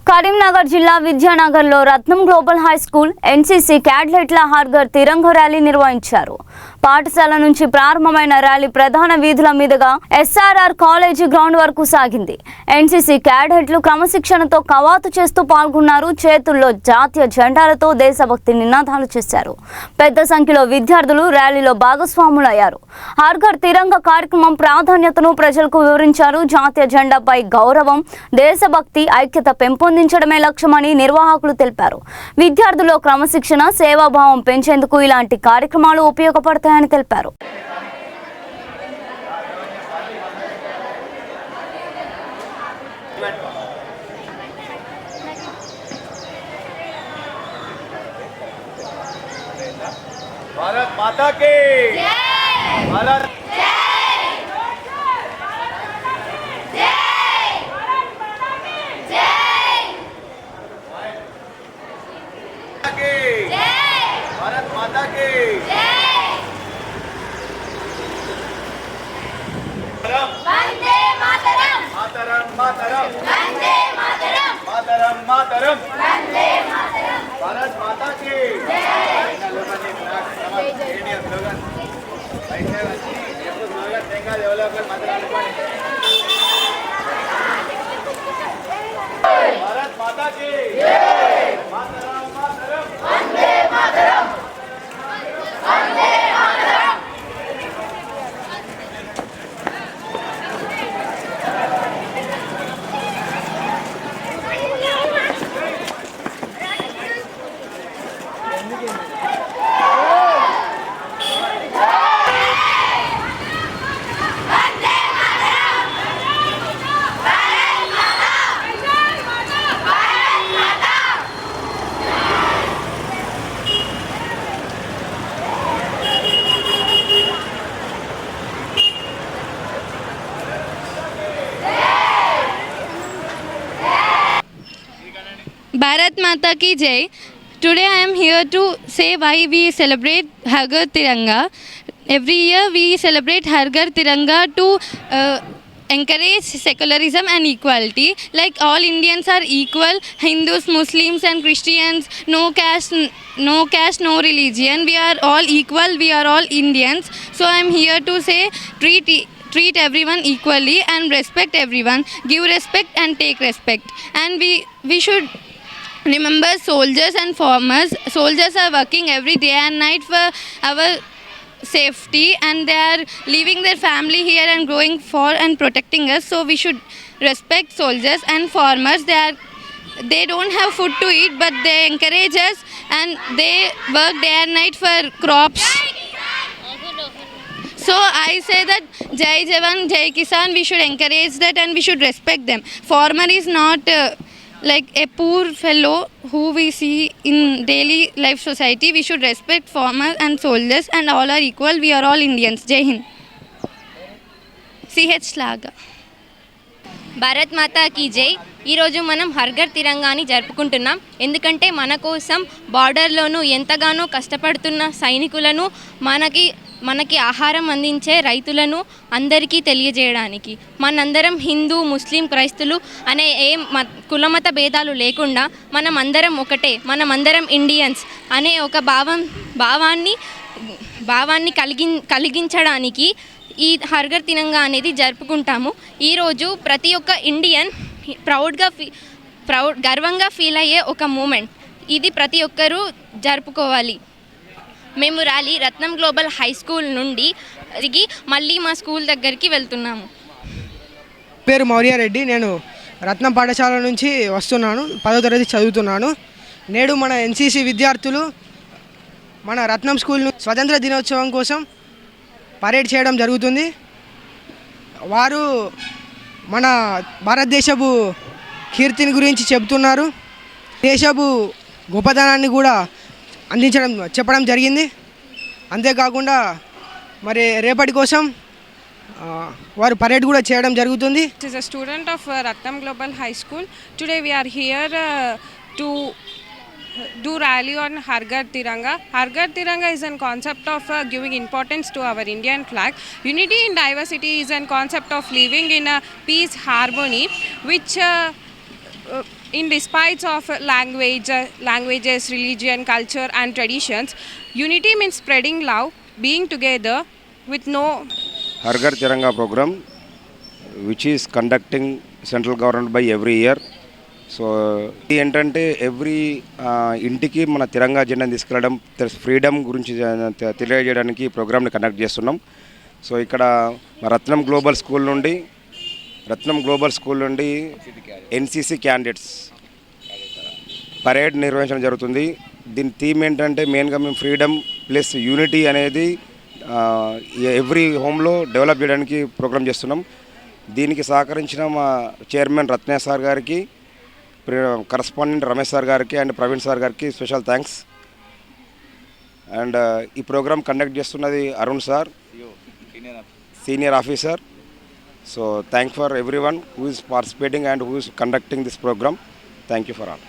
కరీంనగర్ జిల్లా విద్యానగర్లో Ratnam global high school NCC క్యాడెట్ల హర్ఘర్ తిరంగ ర్యాలీ నిర్వహించారు. పాఠశాల నుంచి ప్రారంభమైన ర్యాలీ ప్రధాన వీధుల మీదుగా ఎస్ఆర్ఆర్ కాలేజీ గ్రౌండ్ వరకు సాగింది. ఎన్సీసీ క్యాడెట్లు క్రమశిక్షణతో కవాతు చేస్తూ పాల్గొన్నారు. చేతుల్లో జాతీయ జెండాలతో దేశభక్తి నినాదాలు చేశారు. పెద్ద సంఖ్యలో విద్యార్థులు ర్యాలీలో భాగస్వాములయ్యారు. హర్ఘర్ తిరంగ కార్యక్రమం ప్రాధాన్యతను ప్రజలకు వివరించారు. జాతీయ జెండాపై గౌరవం, దేశభక్తి, ఐక్యత పెంపొందించడమే లక్ష్యమని నిర్వాహకులు తెలిపారు. విద్యార్థుల్లో క్రమశిక్షణ, సేవాభావం పెంచేందుకు ఇలాంటి కార్యక్రమాలు ఉపయోగపడతాయని తెలిపారు. भारत माता की जय। भारत भारत माता की वंदे मातरम मातरम मातरम वंदे मातरम मातरम मातरम वंदे मातरम भारत माता की भारत माता की मातरम मातरम Vande Mataram Vande Mataram Bharat Mata ki Jai. Today I am here to say why we celebrate Harghar Tiranga. Every year we celebrate Harghar Tiranga to encourage secularism and equality. Like all Indians are equal, Hindus, Muslims and Christians, no caste, no religion. We are all equal, we are all Indians. So I am here to say treat everyone equally and respect everyone. Give respect and take respect. And we should remember soldiers and farmers. Soldiers are working every day and night for our safety, and they are leaving their family here and going for and protecting us. So we should respect soldiers and farmers. They don't have food to eat, but they encourage us and they work day and night for crops. So I say that Jai Jawan, Jai Kisan, we should encourage that and we should respect them. Farmer is not like a poor fellow who we see in daily life society. We should respect farmers and soldiers, and all are equal. We are all Indians. Jai Hind. CH Laga. Bharat Mata కీ జై. ఈరోజు మనం హర్ఘర్ తిరంగాని జరుపుకుంటున్నాం. ఎందుకంటే మన కోసం బార్డర్లోనూ ఎంతగానో కష్టపడుతున్న సైనికులను, మనకి ఆహారం అందించే రైతులను అందరికీ తెలియజేయడానికి, మనందరం హిందూ, ముస్లిం, క్రైస్తులు అనే కులమత భేదాలు లేకుండా మనం అందరం ఒకటే, మనం అందరం ఇండియన్స్ అనే ఒక భావాన్ని కలిగించడానికి ఈ హర్ఘర్ తిరంగా అనేది జరుపుకుంటాము. ఈరోజు ప్రతి ఒక్క ఇండియన్ గర్వంగా ఫీల్ అయ్యే ఒక మూమెంట్ ఇది. ప్రతి ఒక్కరూ జరుపుకోవాలి. మేము ర్యాలీ రత్నం గ్లోబల్ హై స్కూల్ నుండి తిరిగి మళ్ళీ మా స్కూల్ దగ్గరికి వెళ్తున్నాము. పేరు మౌర్యారెడ్డి. నేను రత్నం పాఠశాల నుంచి వస్తున్నాను. 10వ తరగతి చదువుతున్నాను. నేడు మన ఎన్సీసీ విద్యార్థులు మన రత్నం స్కూల్ను స్వతంత్ర దినోత్సవం కోసం పరేడ్ చేయడం జరుగుతుంది. వారు మన భారతదేశపు కీర్తిని గురించి చెబుతున్నారు. దేశపు గొప్పతనాన్ని కూడా చెప్పడం జరిగింది. అంతేకాకుండా మరి రేపటి కోసం వారు పరేడ్ కూడా చేయడం జరుగుతుంది. This is a student of Ratnam Global High School. Today we are here to do rally on Harghar Tiranga. Harghar Tiranga is a concept of giving importance to our Indian flag. Unity in diversity is a concept of living in a peace, harmony, which in despite of languages, religion, culture and traditions, unity means spreading love, being together with no Har Ghar Tiranga program, which is conducting central government by every year. So ఏంటంటే every ఇంటికి మన తిరంగా జెండాను తీసుకెళ్ళడం freedom గురించి తెలియజేయడానికి ఈ ప్రోగ్రామ్ని conduct చేస్తున్నాం. సో ఇక్కడ రత్నం గ్లోబల్ స్కూల్ నుండి ఎన్సీసీ క్యాండిడేట్స్ పరేడ్ నిర్వహించడం జరుగుతుంది. దీని థీమ్ ఏంటంటే మెయిన్గా మేము ఫ్రీడమ్ ప్లస్ యూనిటీ అనేది ఎవ్రీ హోమ్లో డెవలప్ చేయడానికి ప్రోగ్రామ్ చేస్తున్నాం. దీనికి సహకరించిన మా చైర్మన్ రత్నే సార్ గారికి, కరస్పాండెంట్ రమేష్ సార్ గారికి అండ్ ప్రవీణ్ సార్ గారికి స్పెషల్ థ్యాంక్స్. అండ్ ఈ ప్రోగ్రామ్ కండక్ట్ చేస్తున్నది Arun sir, senior officer. So thank for everyone who is participating and who is conducting this programme. Thank you for all.